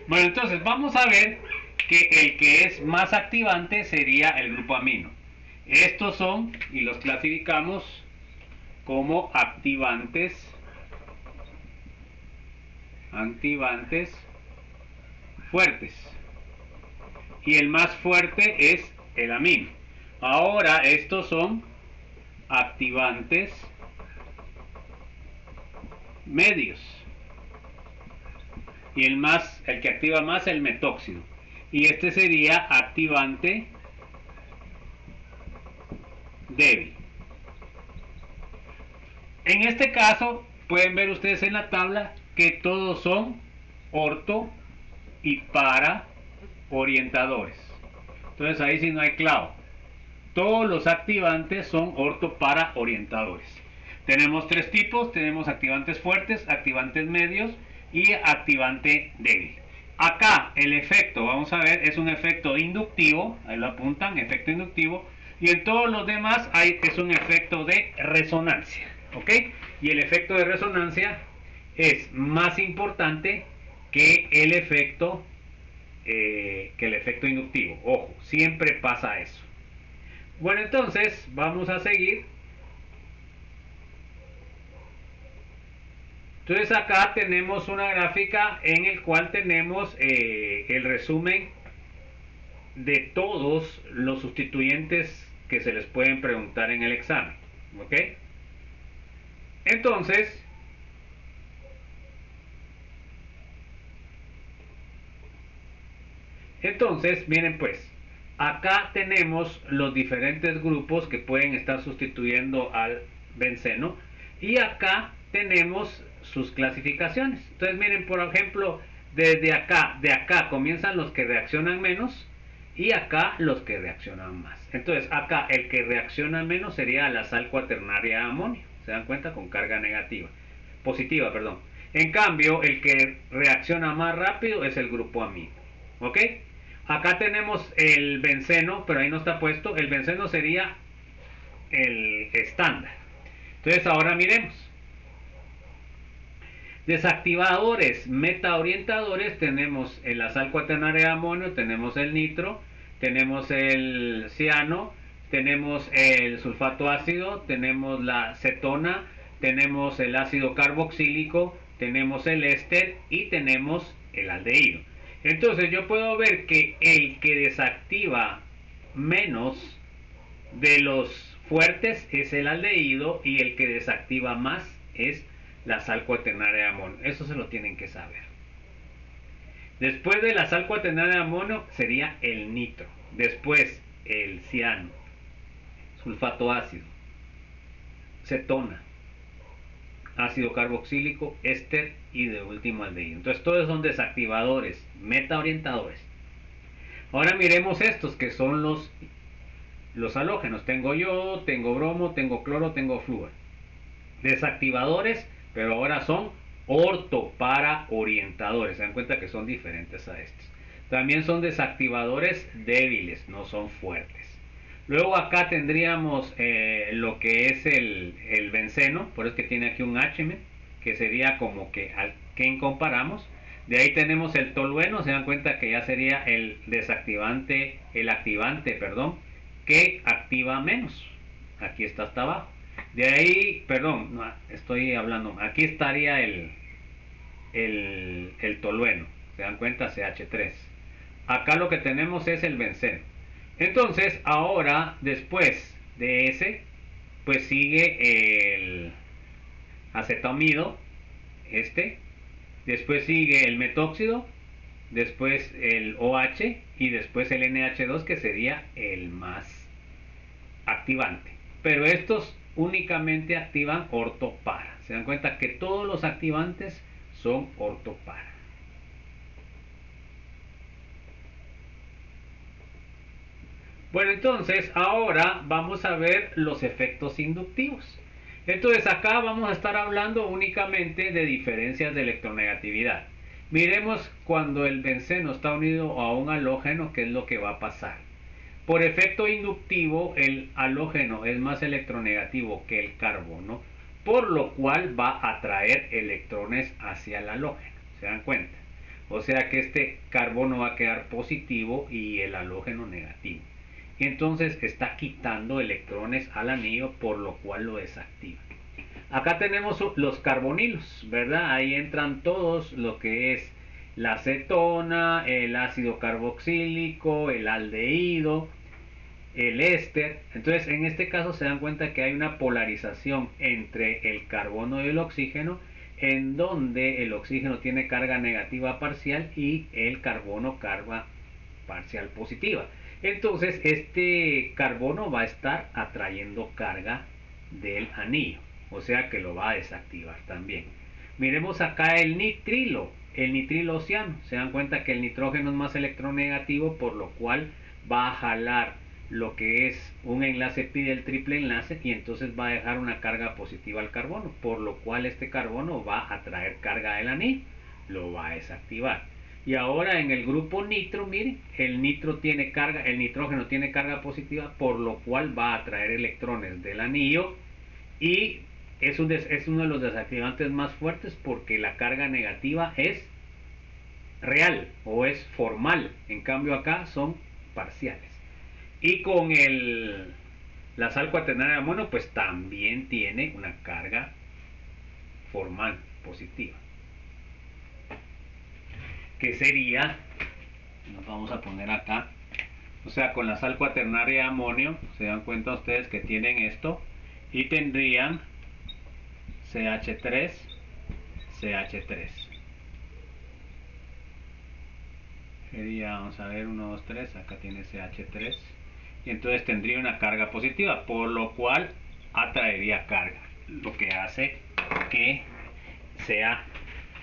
Bueno, entonces vamos a ver que el que es más activante sería el grupo amino. Estos son, y los clasificamos como activantes fuertes. Y el más fuerte es el amino. Ahora estos son activantes medios. Y el que activa más el metóxido. Y este sería activante débil. En este caso pueden ver ustedes en la tabla que todos son orto y para orientadores. Entonces ahí sí no hay clavo. Todos los activantes son orto para orientadores. Tenemos tres tipos, tenemos activantes fuertes, activantes medios y activante débil. Acá el efecto, vamos a ver, es un efecto inductivo, ahí lo apuntan, efecto inductivo, y en todos los demás es un efecto de resonancia, ¿ok? Y el efecto de resonancia es más importante que el efecto inductivo. Ojo, siempre pasa eso. Bueno, entonces vamos a seguir. Entonces acá tenemos una gráfica en el cual tenemos el resumen de todos los sustituyentes que se les pueden preguntar en el examen. ¿Ok? Entonces, miren pues, acá tenemos los diferentes grupos que pueden estar sustituyendo al benceno y acá tenemos sus clasificaciones. Entonces miren, por ejemplo, de acá comienzan los que reaccionan menos y acá los que reaccionan más. Entonces acá el que reacciona menos sería la sal cuaternaria de amonio. ¿Se dan cuenta? Con carga positiva, perdón. En cambio, el que reacciona más rápido es el grupo amino. ¿Ok? Acá tenemos el benceno, pero ahí no está puesto. El benceno sería el estándar. Entonces ahora miremos. Desactivadores metaorientadores tenemos la sal cuaternaria de amonio, tenemos el nitro, tenemos el ciano, tenemos el sulfato ácido, tenemos la cetona, tenemos el ácido carboxílico, tenemos el éster y tenemos el aldehído. Entonces yo puedo ver que el que desactiva menos de los fuertes es el aldehído y el que desactiva más es la sal cuaternaria de amonio. Eso se lo tienen que saber. Después de la sal cuaternaria de amonio sería el nitro. Después el ciano, sulfato ácido, cetona, ácido carboxílico, éster y de último aldehído. Entonces todos son desactivadores metaorientadores. Ahora miremos estos que son los halógenos. Tengo yodo, tengo bromo, tengo cloro, tengo flúor. Desactivadores, pero ahora son ortopara orientadores. Se dan cuenta que son diferentes a estos. También son desactivadores débiles, no son fuertes. Luego acá tendríamos lo que es el benceno, por eso que tiene aquí un H, que sería como que al que comparamos. De ahí tenemos el tolueno, se dan cuenta que ya sería el activante, que activa menos. Aquí está hasta abajo. De ahí, perdón, no, estoy hablando, aquí estaría el tolueno, se dan cuenta, CH3. Acá lo que tenemos es el benceno. Entonces, ahora, después de ese, pues sigue el acetamido, después sigue el metóxido, después el OH y después el NH2, que sería el más activante. Pero estos únicamente activan ortopara. Se dan cuenta que todos los activantes son ortopara. Bueno, entonces ahora vamos a ver los efectos inductivos. Entonces acá vamos a estar hablando únicamente de diferencias de electronegatividad. Miremos cuando el benceno está unido a un halógeno, qué es lo que va a pasar. Por efecto inductivo, el halógeno es más electronegativo que el carbono, por lo cual va a atraer electrones hacia el halógeno. ¿Se dan cuenta? O sea que este carbono va a quedar positivo y el halógeno negativo. Y entonces está quitando electrones al anillo, por lo cual lo desactiva. Acá tenemos los carbonilos, ¿verdad? Ahí entran todos lo que es la acetona, el ácido carboxílico, el aldehído, el éster. Entonces, en este caso se dan cuenta que hay una polarización entre el carbono y el oxígeno, en donde el oxígeno tiene carga negativa parcial y el carbono carga parcial positiva. Entonces, este carbono va a estar atrayendo carga del anillo, o sea que lo va a desactivar también. Miremos acá el nitrilo oceano. Se dan cuenta que el nitrógeno es más electronegativo, por lo cual va a jalar lo que es un enlace pi del triple enlace y entonces va a dejar una carga positiva al carbono, por lo cual este carbono va a traer carga del anillo, lo va a desactivar. Y ahora en el grupo nitro, miren, el nitrógeno tiene carga positiva, por lo cual va a traer electrones del anillo y es uno de los desactivantes más fuertes porque la carga negativa es real o es formal, en cambio acá son parciales. Y con la sal cuaternaria de amonio, pues también tiene una carga formal positiva. Que sería, nos vamos a poner acá, o sea, con la sal cuaternaria de amonio, se dan cuenta ustedes que tienen esto, y tendrían CH3, CH3. Sería, vamos a ver, 1, 2, 3, acá tiene CH3. Y entonces tendría una carga positiva, por lo cual atraería carga, lo que hace que sea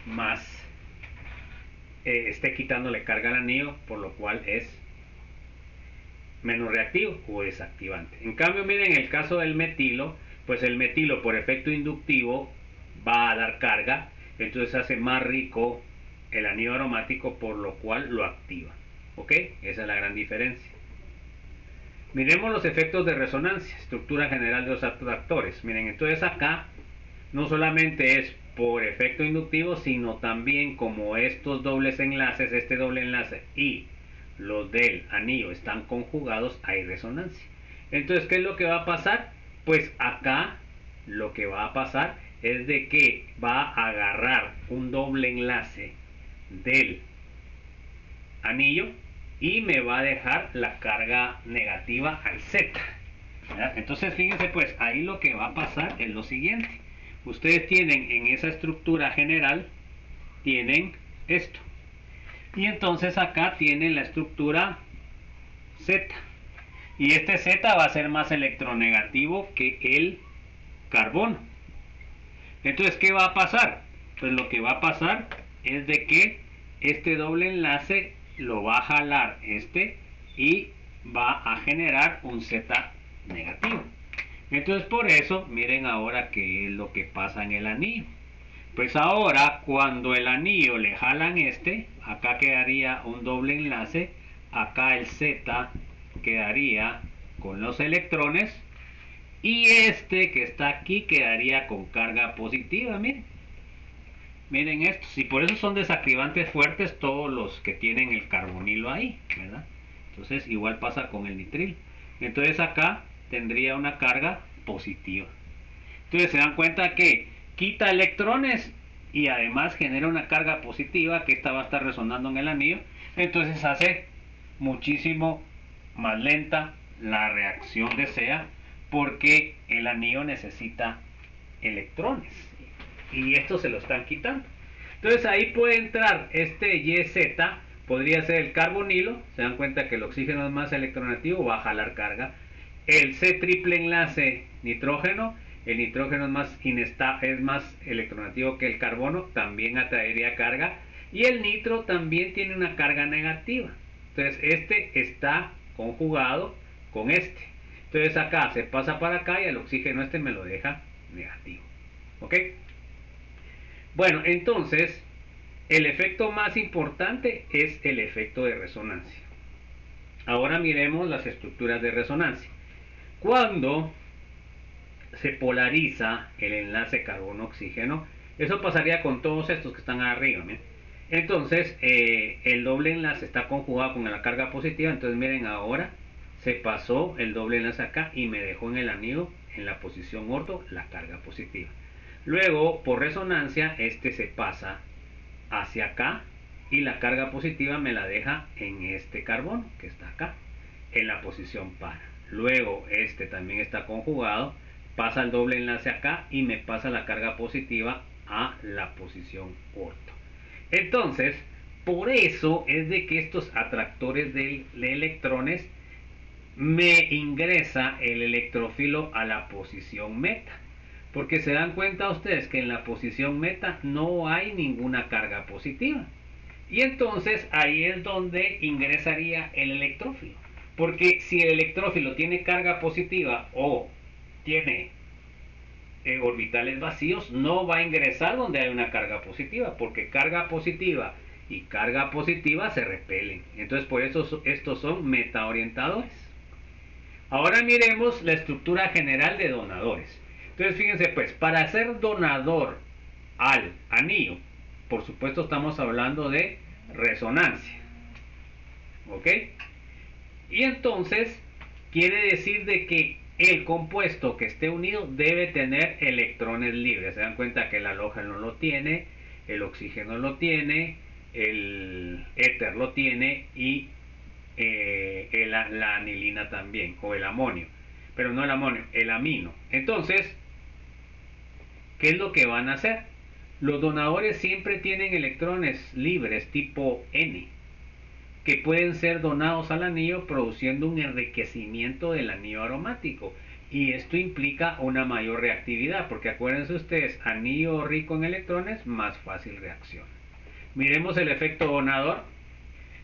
más, esté quitándole carga al anillo, por lo cual es menos reactivo o desactivante. En cambio, miren, en el caso del metilo, pues el metilo por efecto inductivo va a dar carga, entonces hace más rico el anillo aromático, por lo cual lo activa. ¿Ok? Esa es la gran diferencia. Miremos los efectos de resonancia, estructura general de los atractores. Miren, entonces acá no solamente es por efecto inductivo, sino también como estos dobles enlaces, este doble enlace y los del anillo están conjugados, hay resonancia. Entonces, ¿qué es lo que va a pasar? Pues acá lo que va a pasar es de que va a agarrar un doble enlace del anillo y me va a dejar la carga negativa al Z. ¿Verdad? Entonces fíjense, pues ahí lo que va a pasar es lo siguiente. Ustedes tienen en esa estructura general, tienen esto. Y entonces acá tienen la estructura Z. Y este Z va a ser más electronegativo que el carbono. Entonces, ¿qué va a pasar? Pues lo que va a pasar es de que este doble enlace lo va a jalar y va a generar un Z negativo. Entonces por eso, miren ahora qué es lo que pasa en el anillo. Pues ahora cuando el anillo le jalan acá quedaría un doble enlace, acá el Z quedaría con los electrones y este que está aquí quedaría con carga positiva, miren. Miren esto, y por eso son desactivantes fuertes todos los que tienen el carbonilo ahí, ¿verdad? Entonces igual pasa con el nitril. Entonces acá tendría una carga positiva. Entonces se dan cuenta que quita electrones y además genera una carga positiva que esta va a estar resonando en el anillo. Entonces hace muchísimo más lenta la reacción de SEA porque el anillo necesita electrones y estos se lo están quitando. Entonces ahí puede entrar este YZ, podría ser el carbonilo, se dan cuenta que el oxígeno es más electronegativo, va a jalar carga. El C triple enlace nitrógeno, el nitrógeno es más inestable, es más electronegativo que el carbono, también atraería carga. Y el nitro también tiene una carga negativa. Entonces este está conjugado con este. Entonces acá se pasa para acá y el oxígeno me lo deja negativo. ¿Ok? Bueno, entonces el efecto más importante es el efecto de resonancia. Ahora miremos las estructuras de resonancia. Cuando se polariza el enlace carbono-oxígeno, eso pasaría con todos estos que están arriba. ¿Miren? Entonces el doble enlace está conjugado con la carga positiva. Entonces miren, ahora se pasó el doble enlace acá y me dejó en el anillo en la posición orto la carga positiva. Luego, por resonancia, este se pasa hacia acá y la carga positiva me la deja en este carbono que está acá, en la posición para. Luego, este también está conjugado, pasa el doble enlace acá y me pasa la carga positiva a la posición orto. Entonces, por eso es de que estos atractores de electrones me ingresa el electrófilo a la posición meta. Porque se dan cuenta ustedes que en la posición meta no hay ninguna carga positiva. Y entonces ahí es donde ingresaría el electrófilo. Porque si el electrófilo tiene carga positiva o tiene orbitales vacíos, no va a ingresar donde hay una carga positiva. Porque carga positiva y carga positiva se repelen. Entonces por eso estos son metaorientadores. Ahora miremos la estructura general de donadores. Entonces fíjense pues, para ser donador al anillo, por supuesto estamos hablando de resonancia. ¿Ok? Y entonces quiere decir de que el compuesto que esté unido debe tener electrones libres. Se dan cuenta que el halógeno lo tiene, el oxígeno lo tiene, el éter lo tiene y la anilina también, o el amonio, pero no el amonio, el amino. Entonces, ¿qué es lo que van a hacer? Los donadores siempre tienen electrones libres tipo N, que pueden ser donados al anillo produciendo un enriquecimiento del anillo aromático. Y esto implica una mayor reactividad, porque acuérdense ustedes, anillo rico en electrones, más fácil reacción. Miremos el efecto donador.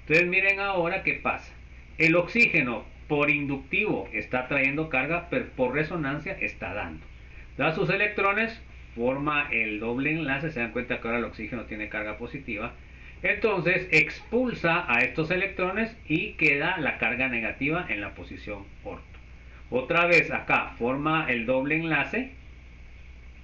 Entonces miren ahora qué pasa. El oxígeno por inductivo está trayendo carga, pero por resonancia está dando. Da sus electrones, forma el doble enlace, se dan cuenta que ahora el oxígeno tiene carga positiva. Entonces expulsa a estos electrones y queda la carga negativa en la posición orto. Otra vez acá forma el doble enlace,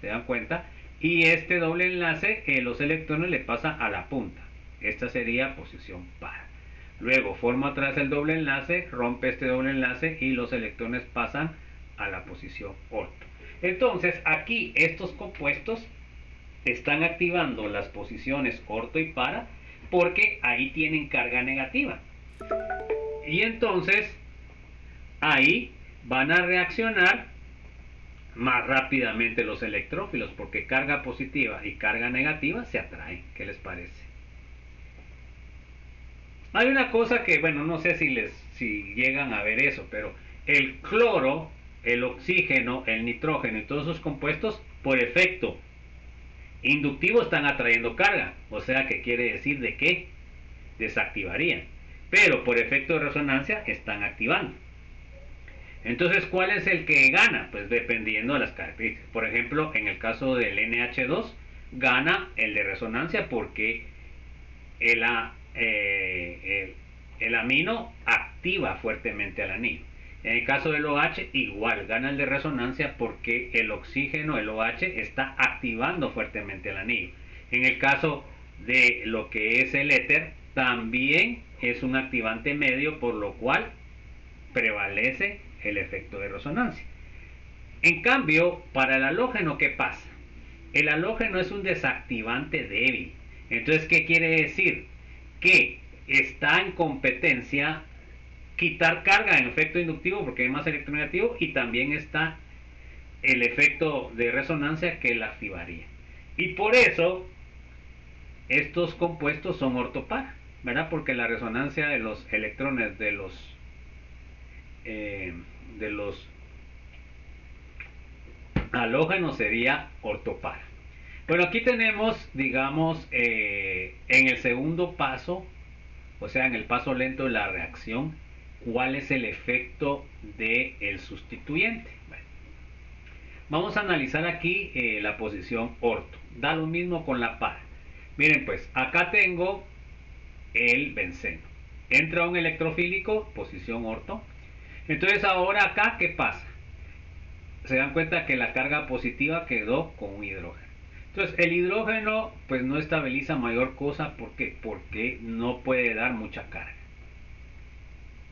se dan cuenta, y este doble enlace los electrones le pasa a la punta. Esta sería posición par. Luego forma atrás el doble enlace, rompe este doble enlace y los electrones pasan a la posición orto. Entonces aquí estos compuestos están activando las posiciones orto y para porque ahí tienen carga negativa. Y entonces ahí van a reaccionar más rápidamente los electrófilos porque carga positiva y carga negativa se atraen. ¿Qué les parece? Hay una cosa que, bueno, no sé si llegan a ver eso, pero el cloro, el oxígeno, el nitrógeno y todos esos compuestos, por efecto inductivo están atrayendo carga. O sea, que quiere decir de que desactivarían. Pero por efecto de resonancia están activando. Entonces, ¿cuál es el que gana? Pues dependiendo de las características. Por ejemplo, en el caso del NH2, gana el de resonancia porque el amino activa fuertemente al anillo. En el caso del OH, igual, gana el de resonancia porque el oxígeno, el OH, está activando fuertemente el anillo. En el caso de lo que es el éter, también es un activante medio, por lo cual prevalece el efecto de resonancia. En cambio, para el halógeno, ¿qué pasa? El halógeno es un desactivante débil. Entonces, ¿qué quiere decir? Que está en competencia quitar carga en efecto inductivo porque hay más electronegativo y también está el efecto de resonancia que la activaría. Y por eso estos compuestos son ortopar, ¿verdad? Porque la resonancia de los electrones de los halógenos sería ortopar. Bueno, aquí tenemos, digamos, en el segundo paso, o sea, en el paso lento de la reacción, cuál es el efecto del sustituyente. Bueno, vamos a analizar aquí la posición orto. Da lo mismo con la par. Miren pues, acá tengo el benceno. Entra un electrofílico, posición orto. Entonces ahora acá, ¿qué pasa? Se dan cuenta que la carga positiva quedó con un hidrógeno. Entonces el hidrógeno pues no estabiliza mayor cosa porque no puede dar mucha carga.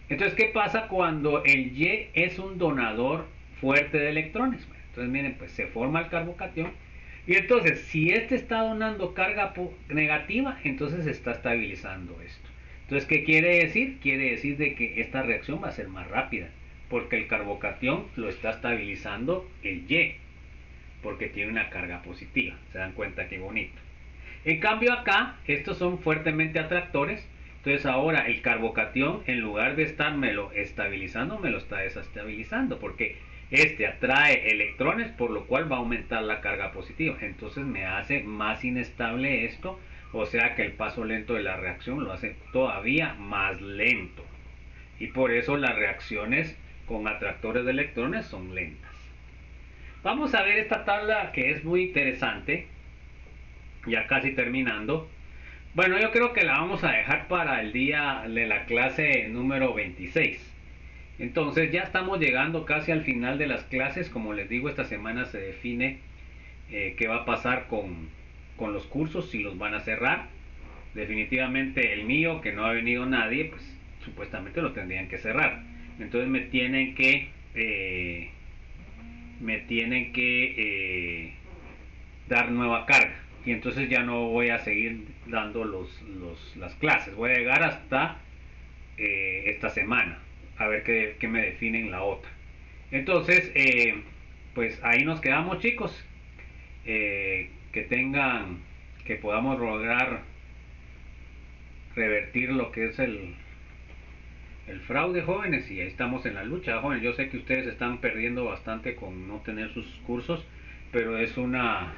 Entonces, ¿qué pasa cuando el Y es un donador fuerte de electrones? Entonces miren, pues se forma el carbocatión Y entonces, si este está donando carga negativa, entonces se está estabilizando esto. Entonces, ¿qué quiere decir? Quiere decir de que esta reacción va a ser más rápida, porque el carbocatión lo está estabilizando el Y, porque tiene una carga positiva. ¿Se dan cuenta qué bonito? En cambio acá, estos son fuertemente atractores. Entonces ahora el carbocatión, en lugar de estármelo estabilizando, me lo está desestabilizando, porque este atrae electrones, por lo cual va a aumentar la carga positiva. Entonces me hace más inestable esto, o sea que el paso lento de la reacción lo hace todavía más lento. Y por eso las reacciones con atractores de electrones son lentas. Vamos a ver esta tabla que es muy interesante, ya casi terminando. Bueno, yo creo que la vamos a dejar para el día de la clase número 26. Entonces ya estamos llegando casi al final de las clases. Como les digo, esta semana se define qué va a pasar con los cursos, si los van a cerrar. Definitivamente el mío, que no ha venido nadie, pues supuestamente lo tendrían que cerrar. Entonces me tienen que dar nueva carga, y entonces ya no voy a seguir dando las clases. Voy a llegar hasta esta semana a ver qué me definen la otra. Entonces pues ahí nos quedamos, chicos. Que podamos lograr revertir lo que es el fraude, jóvenes, y ahí estamos en la lucha, jóvenes. Yo sé que ustedes están perdiendo bastante con no tener sus cursos, pero es una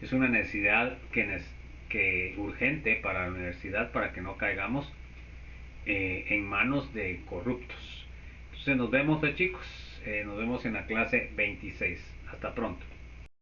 necesidad que urgente para la universidad, para que no caigamos en manos de corruptos. Entonces nos vemos, chicos. Nos vemos en la clase 26. Hasta pronto.